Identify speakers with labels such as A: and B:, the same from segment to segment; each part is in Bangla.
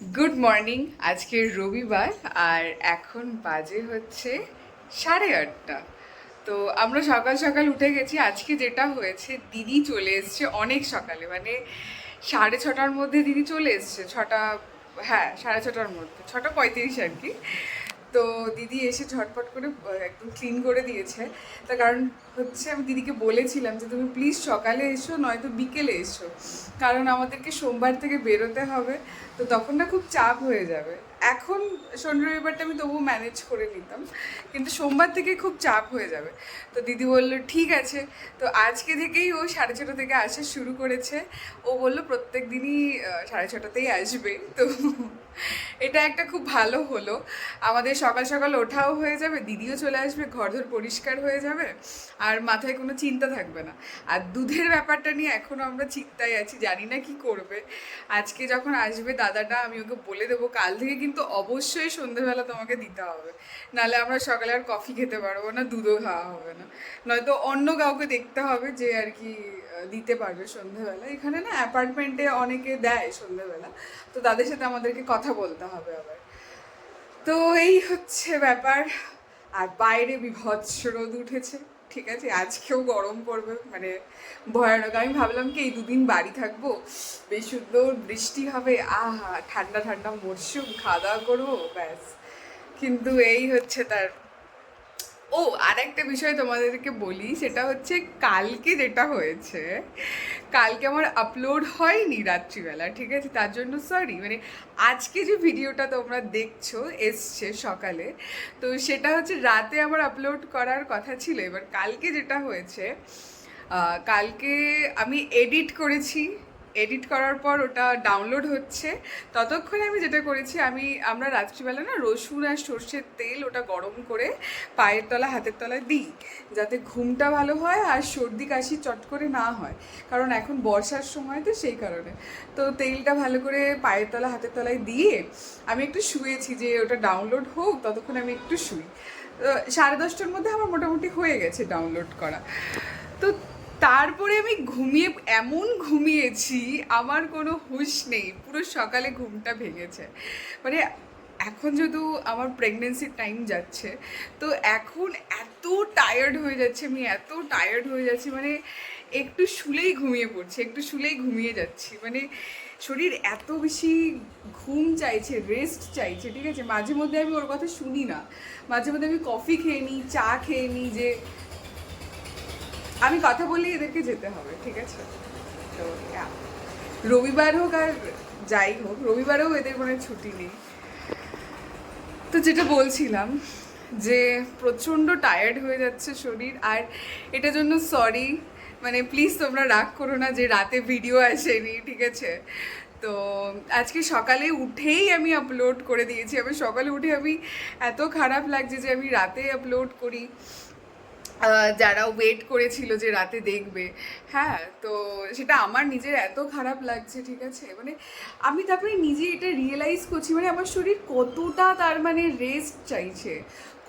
A: Good morning. আজকে রবিবার আর এখন বাজে হচ্ছে 8:30। তো আমরা সকাল সকাল উঠে গেছি। আজকে যেটা হয়েছে, দিদি চলে এসছে অনেক সকালে, মানে 6:30টার মধ্যে দিদি চলে এসছে। ছটা, হ্যাঁ 6:30টার মধ্যে, 6:35 আর কি। তো দিদি এসে ঝটপট করে একদম ক্লিন করে দিয়েছে। তার কারণ হচ্ছে, আমি দিদিকে বলেছিলাম যে তুমি প্লিজ সকালে এসো, নয়তো বিকেলে এসো, কারণ আমাদেরকে সোমবার থেকে বেরোতে হবে। তো তখন না খুব চাপ হয়ে যাবে। এখন শনি রবিবারটা আমি তবুও ম্যানেজ করে নিতাম, কিন্তু সোমবার থেকে খুব চাপ হয়ে যাবে। তো দিদি বললো ঠিক আছে। তো আজকে থেকেই ও 6:30 থেকে আসা শুরু করেছে। ও বললো প্রত্যেক দিনই 6:30তেই আসবে। তো এটা একটা খুব ভালো হলো, আমাদের সকাল সকাল ওঠাও হয়ে যাবে, দিদিও চলে আসবে, ঘরদোর পরিষ্কার হয়ে যাবে, আর মাথায় কোনো চিন্তা থাকবে না। আর দুধের ব্যাপারটা নিয়ে এখনও আমরা চিন্তায় আছি, জানি না কি করবে। আজকে যখন আসবে দাদাটা, আমি ওকে বলে দেবো কাল থেকে কিন্তু অবশ্যই সন্ধেবেলা তোমাকে দিতে হবে, নাহলে আমরা সকালে আর কফি খেতে পারবো না, দুধও খাওয়া হবে না। নয়তো অন্য কাউকে দেখতে হবে যে আর কি দিতে পারবে সন্ধেবেলা। এখানে না অ্যাপার্টমেন্টে অনেকে দেয় সন্ধেবেলা, তো তাদের সাথে আমাদেরকে কথা বলতে হবে আবার। তো এই হচ্ছে ব্যাপার। আর বাইরে বিভৎস রোদ উঠেছে, ঠিক আছে, আজকেও গরম পড়বে, মানে ভয়ানক। আমি ভাবলাম কি এই দুদিন বাড়ি থাকবো, বেশ সুন্দর বৃষ্টি হবে, আহা ঠান্ডা ঠান্ডা মরশুম, খাওয়া দাওয়া করবো, ব্যাস। কিন্তু এই হচ্ছে তার। ও আর একটা বিষয় তোমাদেরকে বলি, সেটা হচ্ছে কালকে যেটা হয়েছে, কালকে আমার আপলোড হয়নি রাত্রিবেলা, ঠিক আছে, তার জন্য সরি। মানে আজকে যে ভিডিওটা তোমরা দেখছো এসছে সকালে, তো সেটা হচ্ছে রাতে আমার আপলোড করার কথা ছিল। এবার কালকে যেটা হয়েছে, কালকে আমি এডিট করেছি, এডিট করার পর ওটা ডাউনলোড হচ্ছে, ততক্ষণে আমি যেটা করেছি, আমরা রাত্রিবেলা না রসুন আর সর্ষের তেল ওটা গরম করে পায়ের তলা হাতের তলায় দিই, যাতে ঘুমটা ভালো হয় আর সর্দি কাশি চট করে না হয়, কারণ এখন বর্ষার সময়, তো সেই কারণে। তো তেলটা ভালো করে পায়ের তলা হাতের তলায় দিয়ে আমি একটু শুয়েছি, যে ওটা ডাউনলোড হোক ততক্ষণ আমি একটু শুই। 10:30টার মধ্যে আমার মোটামুটি হয়ে গেছে ডাউনলোড করা। তো তারপরে আমি এমন ঘুমিয়েছি, আমার কোনো হুঁশ নেই, পুরো সকালে ঘুমটা ভেঙেছে। মানে এখন যেহেতু আমার প্রেগনেন্সির টাইম যাচ্ছে, তো এখন এত টায়ার্ড হয়ে যাচ্ছে, আমি এত টায়ার্ড হয়ে যাচ্ছি, মানে একটু শুলেই ঘুমিয়ে পড়ছি, একটু শুলেই ঘুমিয়ে যাচ্ছি, মানে শরীর এত বেশি ঘুম চাইছে, রেস্ট চাইছে, ঠিক আছে। মাঝে মধ্যে আমি ওর কথা শুনি না, মাঝে মধ্যে আমি কফি খেয়ে নিই, চা খেয়ে নিই, যে আমি কথা বললেই এদেরকে যেতে হবে, ঠিক আছে। তো রবিবার হোক আর যাই হোক, রবিবারেও এদের কোনো ছুটি নেই। তো যেটা বলছিলাম, যে প্রচণ্ড টায়ার্ড হয়ে যাচ্ছে শরীর, আর এটার জন্য সরি, মানে প্লিজ তোমরা রাগ করো না যে রাতে ভিডিও আসেনি, ঠিক আছে। তো আজকে সকালে উঠেই আমি আপলোড করে দিয়েছি। আমি সকালে উঠে আমি এত খারাপ লাগছে যে আমি রাতে আপলোড করি, যারা ওয়েট করেছিল যে রাতে দেখবে, হ্যাঁ, তো সেটা আমার নিজের এত খারাপ লাগছে, ঠিক আছে। মানে আমি তারপরে নিজে এটা রিয়েলাইজ করছি, মানে আমার শরীর কতটা তার মানে রেস্ট চাইছে,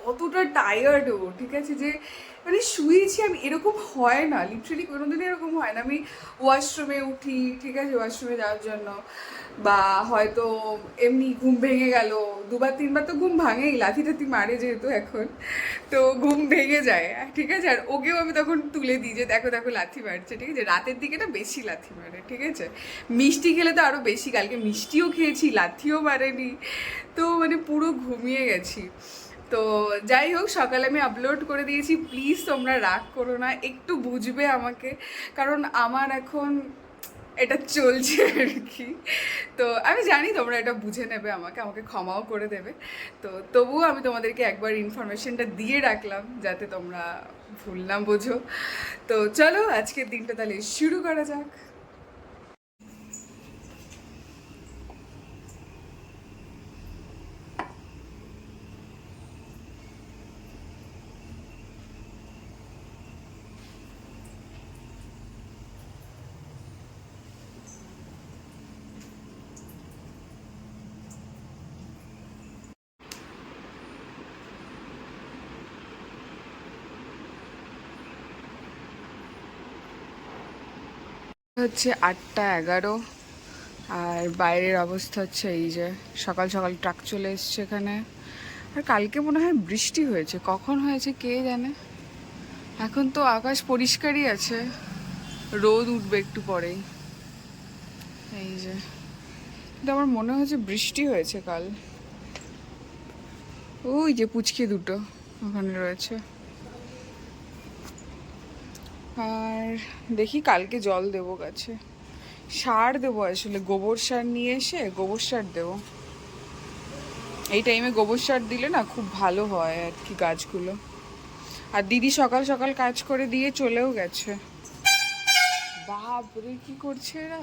A: কতটা টায়ার্ডও, ঠিক আছে, যে মানে শুয়েছি আমি, এরকম হয় না, লিটারালি কোনোদিনই এরকম হয় না। আমি ওয়াশরুমে উঠি, ঠিক আছে, ওয়াশরুমে যাওয়ার জন্য, বা হয়তো এমনি ঘুম ভেঙে গেল, দুবার তিনবার তো ঘুম ভাঙেই, লাথি টাথি মারে যেহেতু এখন, তো ঘুম ভেঙে যায়, ঠিক আছে। আর ওকেও আমি তখন তুলে দিই যে দেখো দেখো লাথি মারছে, ঠিক আছে, রাতের দিকে না বেশি লাথি মারে, ঠিক আছে। মিষ্টি খেলে তো আরও বেশি, কালকে মিষ্টিও খেয়েছি, লাথিও মারেনি, তো মানে পুরো ঘুমিয়ে গেছি। তো যাই হোক, সকালে আমি আপলোড করে দিয়েছি, প্লিজ তোমরা রাগ করো না, একটু বুঝবে আমাকে, কারণ আমার এখন এটা চলছে আর কি। তো আমি জানি তোমরা এটা বুঝে নেবে, আমাকে আমাকে ক্ষমাও করে দেবে। তো তবুও আমি তোমাদেরকে একবার ইনফরমেশনটা দিয়ে রাখলাম, যাতে তোমরা ভুল না বোঝো। তো চলো আজকের দিনটা তাহলে শুরু করা যাক। হচ্ছে 8:11, আর বাইরের অবস্থা হচ্ছে এই যে সকাল সকাল ট্রাক চলে এসছে এখানে। আর কালকে মনে হয় বৃষ্টি হয়েছে, কখন হয়েছে কে জানে। এখন তো আকাশ পরিষ্কারই আছে, রোদ উঠবে একটু পরেই। এই যে কিন্তু আমার মনে হচ্ছে বৃষ্টি হয়েছে কাল। ওই যে পুচকে দুটো ওখানে রয়েছে। আর দেখি কালকে জল দেবো গাছে, সার দেবো, আসলে গোবর সার নিয়ে এসে গোবর সার দেবো। এই টাইমে গোবর সার দিলে না খুব ভালো হয় আর কি গাছগুলো। আর দিদি সকাল সকাল কাজ করে দিয়ে চলেও গেছে। বাপরে কি করছে এরা!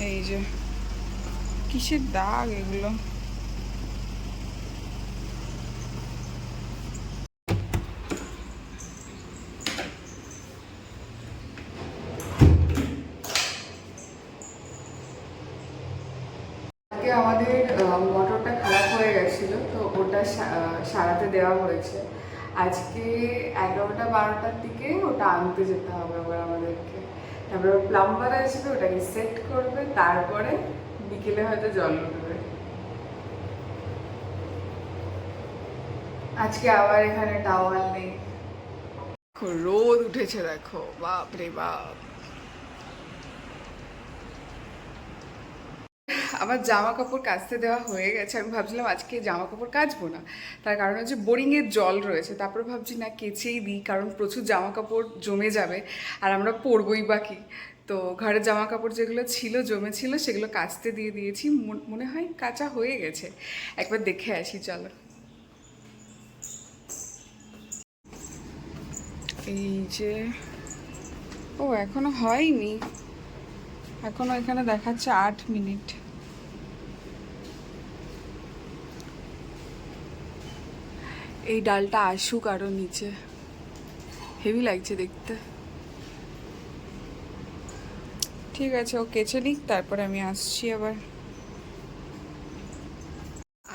A: এই যে কিসের দাগ এগুলো! আজকে আমাদের মোটরটা খারাপ হয়ে গেছিল, তো ওটা সারাতে দেওয়া হয়েছে। আজকে 11টা-12টার দিকে ওটা আনতে যেতে হবে আবার আমাদেরকে। তারপরে প্লাম্বার আসবে, ওটাকে সেট করবে, তারপরে বিকেলে হয়তো জল উঠবে। আজকে আবার এখানে টাওয়াল নেই, রোদ উঠেছে দেখো, বাপ রে বাপ। আমার জামা কাপড় কাচতে দেওয়া হয়ে গেছে। আমি ভাবছিলাম আজকে জামা কাপড় কাচবো না, তার কারণ হচ্ছে বোরিংয়ের জল রয়েছে। তারপর ভাবছি না কেচেই দিই, কারণ প্রচুর জামা কাপড় জমে যাবে আর আমরা পরবই বা কি। তো ঘরের জামা কাপড় যেগুলো ছিল জমে ছিল সেগুলো কাচতে দিয়ে দিয়েছি, মনে হয় কাচা হয়ে গেছে। একবার দেখে আসি চলো। এই যে, ও এখনো হয়নি, এখনো এখানে দেখাচ্ছে 8 মিনিট। এই ডালটা আসুক আরো নিচে, হেভি লাগছে দেখতে। ঠিক আছে, ও কেচে নিক, তারপরে আমি আসছি আবার।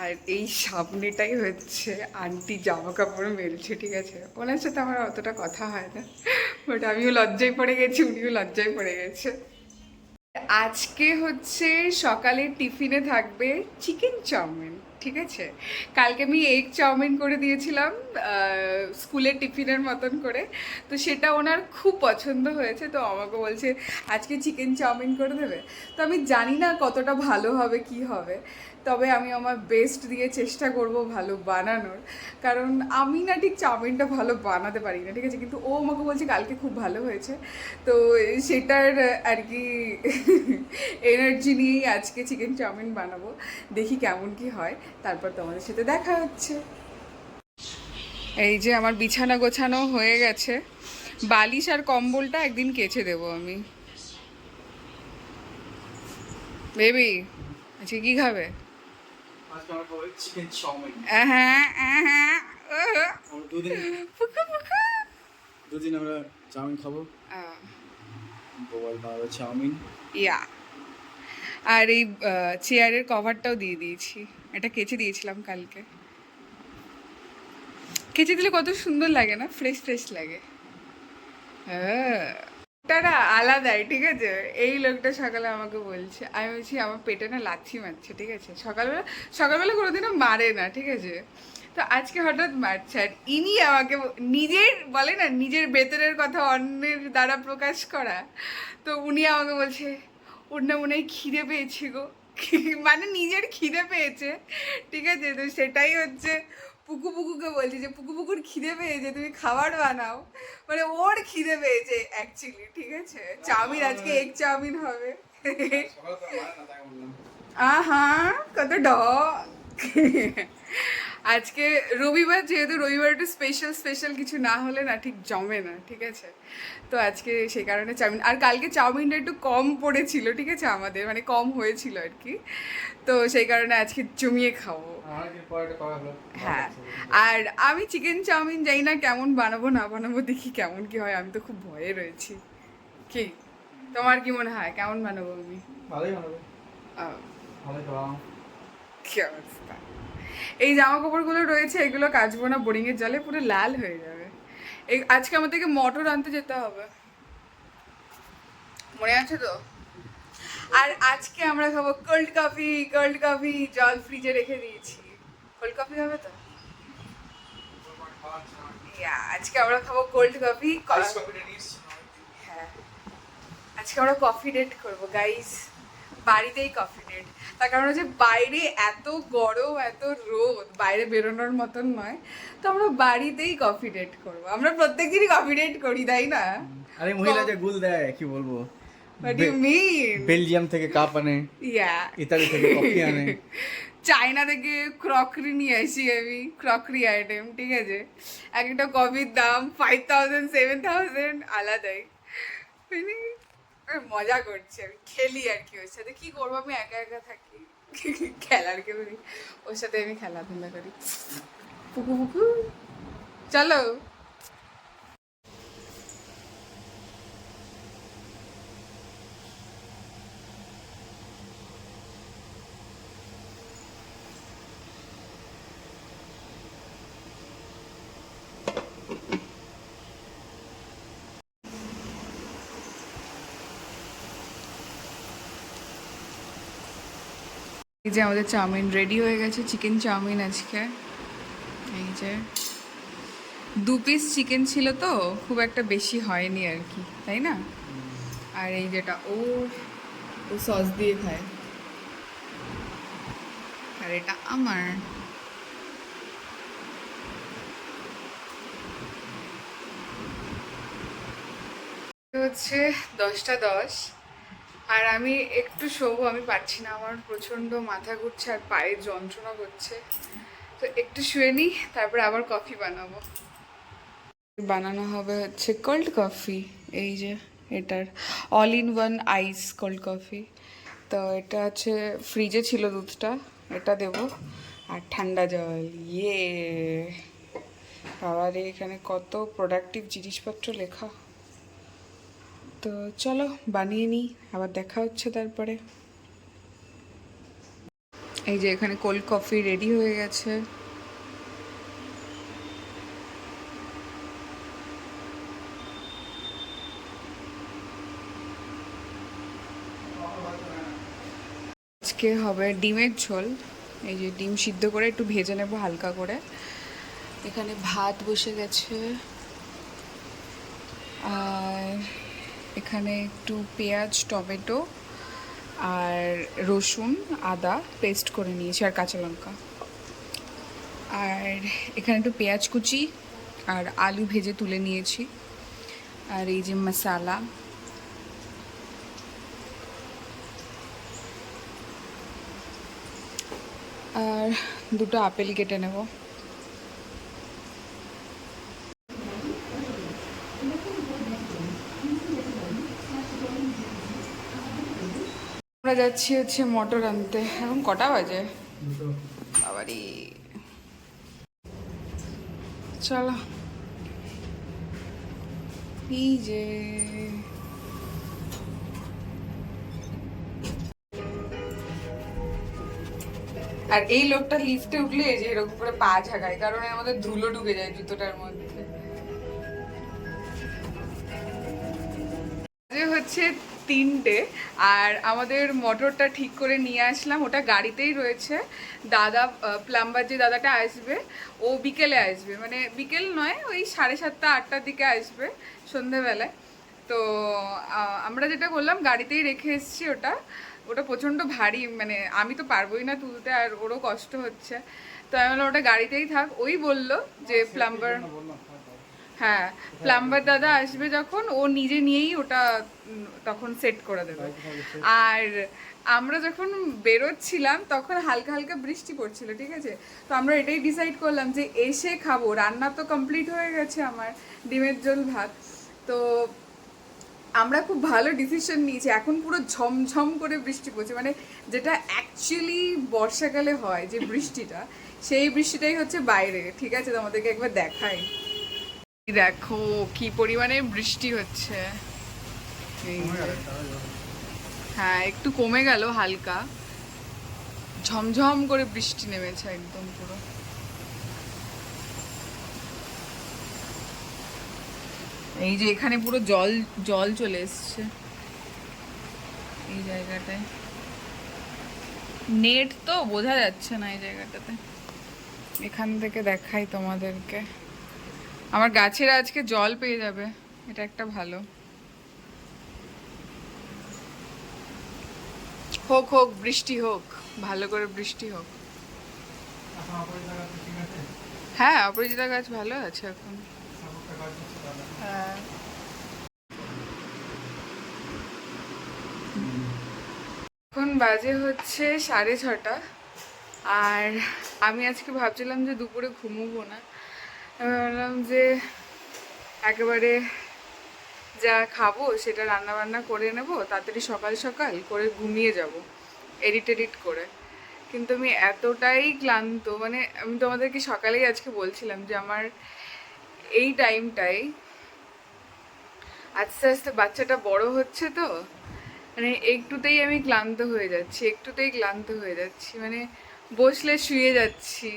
A: আর এই সামনেটাই হচ্ছে আন্টি জামা কাপড় মেলছে, ঠিক আছে। ওনার সাথে আমার অতটা কথা হয় না, বাট আমিও লজ্জায় পড়ে গেছি, উনিও লজ্জায় পড়ে গেছে। আজকে হচ্ছে সকালে টিফিনে থাকবে চিকেন চাউমিন, ঠিক আছে। কালকে আমি এগ চাউমিন করে দিয়েছিলাম স্কুলের টিফিনের মতন করে, তো সেটা ওনার খুব পছন্দ হয়েছে। তো আমাকে বলছে আজকে চিকেন চাউমিন করে দেবে। তো আমি জানি না কতটা ভালো হবে কি হবে, তবে আমি আমার বেস্ট দিয়ে চেষ্টা করব ভালো বানানোর, কারণ আমি না ঠিক চাউমিনটা ভালো বানাতে পারি না, ঠিক আছে। কিন্তু ও আমাকে বলছে কালকে খুব ভালো হয়েছে, তো সেটার আর কি এনার্জি নিয়েই আজকে চিকেন চাউমিন বানাবো। দেখি কেমন কি হয়, তারপর তোমাদের সাথে দেখা হচ্ছে। এই যে আমার বিছানা গোছানো হয়ে গেছে, বালিশ আর কম্বলটা একদিন কেচে দেবো আমি। বেবি আজকে কি খাবে?
B: Chicken chowmein. দুদিন আমরা চাউমিন খাবো, গোপাল বানাবে চাউমিন।
A: ইয়া, আর এই চেয়ারের কভারটাও দিয়ে দিয়েছি, এটা কেচে দিয়েছিলাম কালকে। কেচে দিলে কত সুন্দর লাগে না, ফ্রেশ ফ্রেশ লাগে। হ্যাঁ, তারা আলাদাই, ঠিক আছে। এই লোকটা সকালে আমাকে বলছে, আমি বলছি আমার পেটে না লাথি মারছে, ঠিক আছে। সকালবেলা সকালবেলা কোনোদিনও মারে না, ঠিক আছে। তো আজকে হঠাৎ মারছে, আর ইনি আমাকে নিজের বলে না, নিজের ভেতরের কথা অন্যের দ্বারা প্রকাশ করা। তো উনি আমাকে বলছে ওর না মনে হয় খিদে পেয়েছে গো, মানে নিজের খিদে পেয়েছে, ঠিক আছে। তো সেটাই হচ্ছে পুকু পুকুকে বলছি যে পুকু পুকুর খিদে পেয়েছে, তুমি খাবার বানাও। মানে ওর খিদে পেয়েছে অ্যাকচুয়ালি, ঠিক আছে। চাউমিন, আজকে এগ চাউমিন হবে। আহা, কত আজকে রবিবার, যেহেতু রবিবার একটু স্পেশাল স্পেশাল কিছু না হলে না ঠিক জমে না, ঠিক আছে। তো আজকে সেই কারণে চাউমিন, আর কালকে চাউমিনটা একটু কম পড়েছিল, ঠিক আছে, আমাদের মানে কম হয়েছিল আর কি। তো সেই কারণে আজকে জমিয়ে খাবো। হ্যাঁ, আর আমি চিকেন চাউমিন জানি না কেমন বানাবো না বানাবো, দেখি কেমন কি হয়। আমি তো খুব ভয়ে রয়েছি। কি তোমার কি মনে হয় কেমন বানাবো আমি?
B: ভালোই বানাবে,
A: আহ,
B: ভালোই খাওয়া।
A: কি অবস্থা! এই জামা কাপড়গুলো রয়েছে, এগুলো কাচবো না, বোরিংয়ের জলে পুরো লাল হয়ে যাবে। আজকে আমাদেরকে মটর আনতে যেতে হবে, মনে আছে তো? আর আজকে আমরা খাবো কোল্ড কফি। কোল্ড কফি জল ফ্রিজে রেখে দিয়েছি। কোল্ড কফি হবে তো? আজকে আমরা খাবো কোল্ড কফি। হ্যাঁ, আজকে আমরা কফি ডেট করবো গাইস, বাড়িতেই কফি ডেট। তার কারণ হচ্ছে বাইরে এত গরম, এত রোদ, বাইরে বেরোনোর মতন নয়। তো আমরা বাড়িতেই কফি ডেট করবো। আমরা প্রত্যেকদিনই কফি ডেট করি, তাই না?
B: আরে মহিলা যে গুল দেয় কি বলবো,
A: What do you mean?
B: Belgium থেকে কাপ আনে, ইতালি থেকে কফি আনে,
A: চায়না থেকে ক্রকারি নিয়ে আসি আমি, ক্রকারি আইটেম, ঠিক আছে? এক একটা কফির দাম 5,000 7,000 আলাদাই। মানে মজা করছি আমি, খেলি আর কি ওর সাথে। কি করবো, আমি একা একা থাকি, খেলার কেউ নেই, ওর সাথে আমি খেলাধুলা করি। পুকু পুকু চলো। এই যে আমাদের চাউমিন রেডি হয়ে গেছে, চিকেন চাউমিন আজকে। এই যে 2 পিস চিকেন ছিল তো, খুব একটা বেশি হয়নি আর কি, তাই না? আর এই যেটা ও সস দিয়ে খায়, আর এটা আমার। হচ্ছে 10:10, আর আমি একটু শোবো, আমি পারছি না, আমার প্রচণ্ড মাথা ঘুরছে আর পায়ে যন্ত্রণা করছে। তো একটু শুয়ে নিই, তারপরে আবার কফি বানাবো। বানানো হবে হচ্ছে কোল্ড কফি। এই যে এটার all in one ice cold coffee. তো এটা হচ্ছে ফ্রিজে ছিল দুধটা, এটা দেব, আর ঠান্ডা জল। ইয়ে বাবা রে, এখানে কত প্রোডাক্টিভ জিনিসপত্র লেখা। তো চলো বানিয়ে নিই, আবার দেখা হচ্ছে তারপরে। এই যে এখানে কোল্ড কফি রেডি হয়ে গেছে। আজকে হবে ডিমের ঝোল। এই যে ডিম সিদ্ধ করে একটু ভেজে নেবো হালকা করে। এখানে ভাত বসে গেছে, আর এখানে একটু পেঁয়াজ, টমেটো আর রসুন আদা পেস্ট করে নিয়েছি, আর কাঁচা লঙ্কা। আর এখানে একটু পেঁয়াজ কুচি আর আলু ভেজে তুলে নিয়েছি। আর এই যে মশলা, আর দুটো আপেল কেটে নেব। আমরা যাচ্ছি হচ্ছে মটর আনতে। এখন কটা বাজে বাবারি, চলো। এই যে আর এই লোকটা লিফটে উঠলে যে এরকম করে পা ঝাঁকায়, কারণ এর মধ্যে ধুলো ঢুকে যায় জুতোটার মধ্যে। হচ্ছে 3টে, আর আমাদের মোটরটা ঠিক করে নিয়ে আসলাম, ওটা গাড়িতেই রয়েছে। দাদা প্লাম্বার যে দাদাটা আসবে, ও বিকেলে আসবে, মানে বিকেল নয়, ওই 7:30 8টার দিকে আসবে সন্ধেবেলায়। তো আমরা যেটা করলাম, গাড়িতেই রেখে এসেছি ওটা। ওটা প্রচণ্ড ভারী, মানে আমি তো পারবোই না তুলতে, আর ওরও কষ্ট হচ্ছে। তো আমি বললাম ওটা গাড়িতেই থাক। ওই বললো যে প্লাম্বার, হ্যাঁ প্লাম্বার দাদা আসবে যখন, ও নিজে নিয়েই ওটা তখন সেট করে দেবে। আর আমরা যখন বেরোচ্ছিলাম তখন হালকা হালকা বৃষ্টি পড়ছিল, ঠিক আছে? তো আমরা এটাই ডিসাইড করলাম যে এসে খাবো, রান্না তো কমপ্লিট হয়ে গেছে আমার, ডিমের ঝোল ভাত। তো আমরা খুব ভালো ডিসিশন নিয়েছি, এখন পুরো ঝমঝম করে বৃষ্টি পড়ছে, মানে যেটা অ্যাকচুয়ালি বর্ষাকালে হয় যে বৃষ্টিটা, সেই বৃষ্টিটাই হচ্ছে বাইরে, ঠিক আছে? তোমাদেরকে একবার দেখাই, দেখো কি পরিমাণে বৃষ্টি হচ্ছে। হ্যাঁ একটু কমে গেল হালকা, ঝমঝম করে বৃষ্টি নেমেছে একদম পুরো। এই যে এখানে পুরো জল জল চলে এসছে এই জায়গাটায়, নেট তো বোঝা যাচ্ছে না এই জায়গাটাতে। এখান থেকে দেখাই তোমাদেরকে, আমার গাছেরা আজকে জল পেয়ে যাবে, এটা একটা ভালো। হোক হোক, বৃষ্টি হোক, ভালো করে বৃষ্টি হোক। হ্যাঁ, অপরাজিতা গাছ ভালো আছে এখন। হ্যাঁ, এখন বাজে হচ্ছে 6:30, আর আমি আজকে ভাবছিলাম যে দুপুরে ঘুমোবো না। আমি ভাবলাম যে একেবারে যা খাবো সেটা রান্না বান্না করে নেব, তাড়াতাড়ি সকাল সকাল করে ঘুমিয়ে যাব এডিট করে। কিন্তু আমি এতটাই ক্লান্ত, মানে আমি তোমাদেরকে সকালেই আজকে বলছিলাম যে আমার এই টাইমটাই আস্তে আস্তে বাচ্চাটা বড় হচ্ছে তো, মানে একটুতেই আমি ক্লান্ত হয়ে যাচ্ছি, মানে বসলে শুয়ে যাচ্ছি,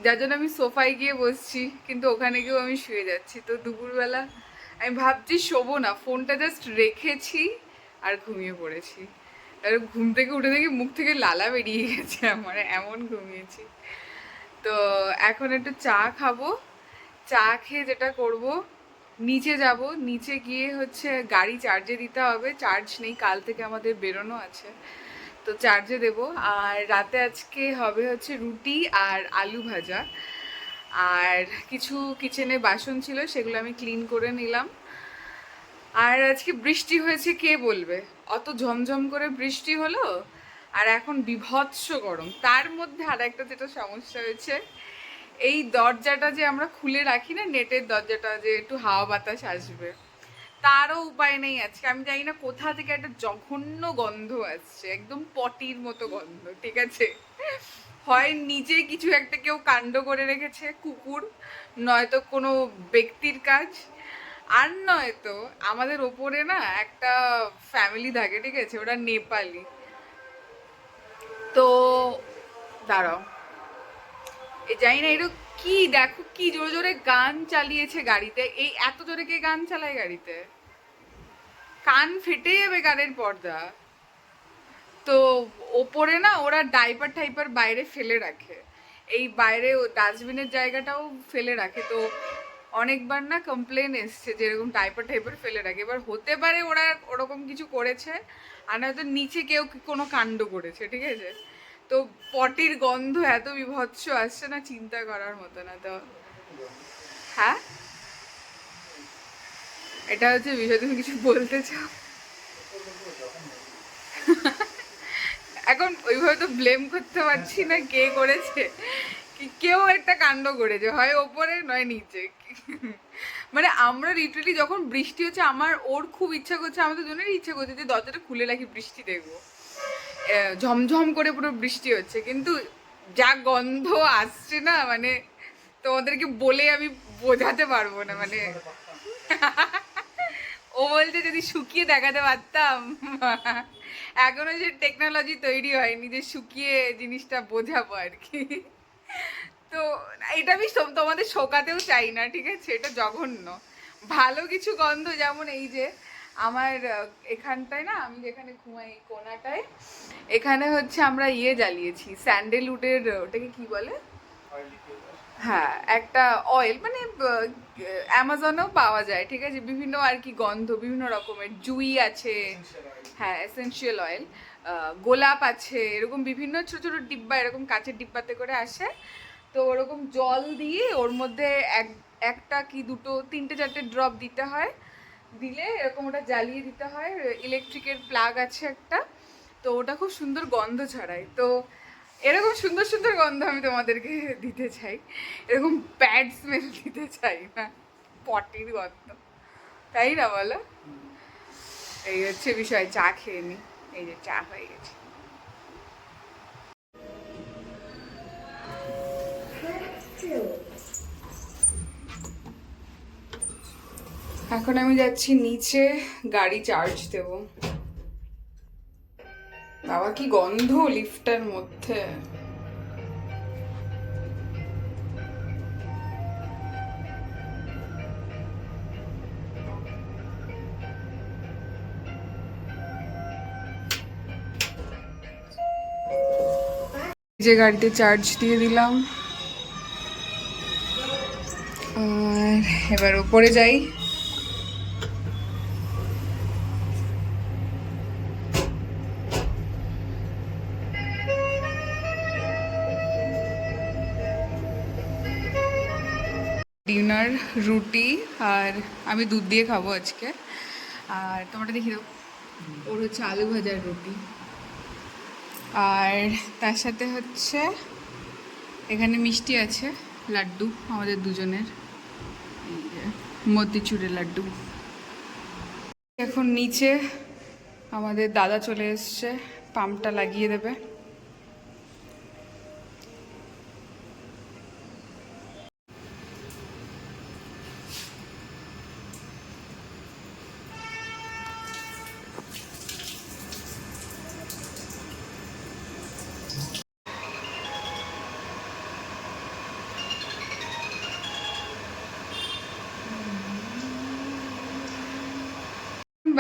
A: যার জন্য আমি সোফায় গিয়ে বসছি, কিন্তু ওখানে গিয়েও আমি শুয়ে যাচ্ছি। তো দুপুরবেলা আমি ভাবছি শোবো না, ফোনটা জাস্ট রেখেছি আর ঘুমিয়ে পড়েছি। আর ঘুম থেকে উঠে দেখি মুখ থেকে লালা বেরিয়ে গেছে আমার, এমন ঘুমিয়েছি। তো এখন একটু চা খাবো, চা খেয়ে যেটা করব, নিচে যাব, নিচে গিয়ে হচ্ছে গাড়ি চার্জে দিতে হবে, চার্জ নেই, কাল থেকে আমাদের বেরোনো আছে, তো চার্জে দেব। আর রাতে আজকে হবে হচ্ছে রুটি আর আলু ভাজা, আর কিছু কিচেনে বাসন ছিল সেগুলো আমি ক্লিন করে নিলাম। আর আজকে বৃষ্টি হয়েছে কে বলবে, অত ঝমঝম করে বৃষ্টি হলো, আর এখন বিভৎস গরম। তার মধ্যে আর একটা যেটা সমস্যা হয়েছে, এই দরজাটা যে আমরা খুলে রাখি না, নেটের দরজাটা, যে একটু হাওয়া বাতাস আসবে, তারও উপায় নেই আজকে। আমি জানি না কোথা থেকে একটা জঘন্য গন্ধ আসছে, একদম পটির মতো গন্ধ, ঠিক আছে? হয় নিচে কিছু একটা কেউ কাণ্ড করে রেখেছে, কুকুর, নয়তো কোনো ব্যক্তির কাজ, আর নয়তো আমাদের ওপরে না একটা ফ্যামিলি থাকে, ঠিক আছে, ওরা নেপালি। তো দাঁড়াও, জানি না এটা কি, দেখো কি জোরে জোরে গান চালিয়েছে গাড়িতে, এই এত জোরে কে গান চালায় গাড়িতে, কান ফেটে যাবে গানের পর্দা। তো ওপরে না ওরা ডাইপার টাইপার বাইরে ফেলে রাখে, এই বাইরে ডাস্টবিনের জায়গাটাও ফেলে রাখে। তো অনেকবার না কমপ্লেন এসছে যে এরকম ডাইপার টাইপার ফেলে রাখে। এবার হতে পারে ওরা ওরকম কিছু করেছে, আর নয়তো নিচে কেউ কোনো কাণ্ড করেছে, ঠিক আছে? তো পটির গন্ধ এত বিভৎস আসছে না, চিন্তা করার মতো না। তো হ্যাঁ, এটা হচ্ছে বিষয়, তুমি কিছু বলতে চাও? এখন ওইভাবে তো ব্লেম করতে পারছি না কে করেছে, কেউ একটা কাণ্ড করেছে, হয় ওপরে নয় নিচে। মানে আমরা লিটারালি যখন বৃষ্টি হচ্ছে, আমার ওর খুব ইচ্ছা করছে, আমাদের জন্যই ইচ্ছা করছে যে দরজাটা খুলে রাখি, বৃষ্টি দেখবো, ঝমঝম করে পুরো বৃষ্টি হচ্ছে, কিন্তু যা গন্ধ আসছে না, মানে তোমাদেরকে বলে আমি বোঝাতে পারবো না। মানে ও বলছে যদি শুকিয়ে দেখাতে পারতাম, এখনো যে টেকনোলজি তৈরি হয়নি যে শুকিয়ে জিনিসটা বোঝাবো আর কি। তো এটা আমি তোমাদের শোকাতেও চাই না, ঠিক আছে? এটা জঘন্য। ভালো কিছু গন্ধ, যেমন এই যে আমার এখানটায় না, আমি যেখানে ঘুমাই এই কোনাটায়, এখানে হচ্ছে আমরা ইয়ে জ্বালিয়েছি, স্যান্ডেলউডের, ওটাকে কি বলে, হ্যাঁ একটা অয়েল, মানে অ্যামাজনেও পাওয়া যায়, ঠিক আছে, বিভিন্ন আর কি গন্ধ, বিভিন্ন রকমের জুই আছে, হ্যাঁ এসেনশিয়াল অয়েল, গোলাপ আছে, এরকম বিভিন্ন ছোটো ছোটো ডিব্বা, এরকম কাঁচের ডিব্বাতে করে আসে। তো ওরকম জল দিয়ে ওর মধ্যে একটা কি দুটো তিনটে চারটে ড্রপ দিতে হয়, দিলে এরকম ওটা জ্বালিয়ে দিতে হয়, ইলেকট্রিকের প্লাগ আছে একটা, তো ওটা খুব সুন্দর গন্ধ ছড়ায়। তো এরকম সুন্দর সুন্দর গন্ধ আমি তোমাদেরকে দিতে চাই, এরকম ব্যাড স্মেল দিতে চাই না, পটির গন্ধ, তাই না বলো? এই হচ্ছে বিষয়। চা খেয়ে নি, এই যে চা হয়ে গেছে। এখন আমি যাচ্ছি নিচে গাড়ি চার্জ দেব। বাবা কি গন্ধ লিফটের মধ্যে। যে গাড়িতে চার্জ দিয়ে দিলাম, আর এবার ওপরে যাই। ডিনার রুটি, আর আমি দুধ দিয়ে খাবো আজকে। আর তোমারটা দেখি দাও, ওর হচ্ছে আলু ভাজার রুটি, আর তার সাথে হচ্ছে এখানে মিষ্টি আছে, লাড্ডু আমাদের দুজনের, এই যে মতিচুরের লাড্ডু। এখন নিচে আমাদের দাদা চলে এসছে, পাম্পটা লাগিয়ে দেবে।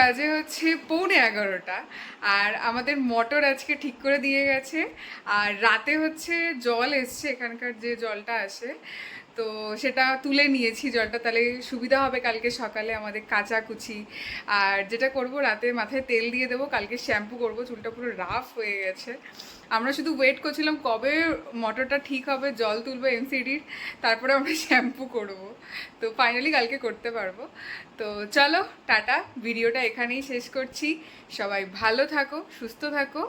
A: বাজে হচ্ছে 11:45, আর আমাদের মোটর আজকে ঠিক করে দিয়ে গেছে। আর রাতে হচ্ছে জল এসছে, এখানকার যে জলটা আসে, তো সেটা তুলে নিয়েছি জলটা, তাহলে সুবিধা হবে কালকে সকালে আমাদের কাচাকুচি। আর যেটা করব, রাতে মাথায় তেল দিয়ে দেবো, কালকে শ্যাম্পু করব, চুলটা পুরো রাফ হয়ে গেছে। আমরা শুধু ওয়েট করছিলাম কবে মোটরটা ঠিক হবে, জল তুলবো এমসিডির, তারপরে আমরা শ্যাম্পু করব। তো ফাইনালি কালকে করতে পারবো। তো চলো টাটা, ভিডিওটা এখানেই শেষ করছি। সবাই ভালো থাকো, সুস্থ থাকো,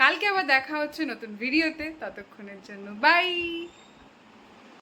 A: কালকে আবার দেখা হচ্ছে নতুন ভিডিওতে, ততক্ষণের জন্য বাই।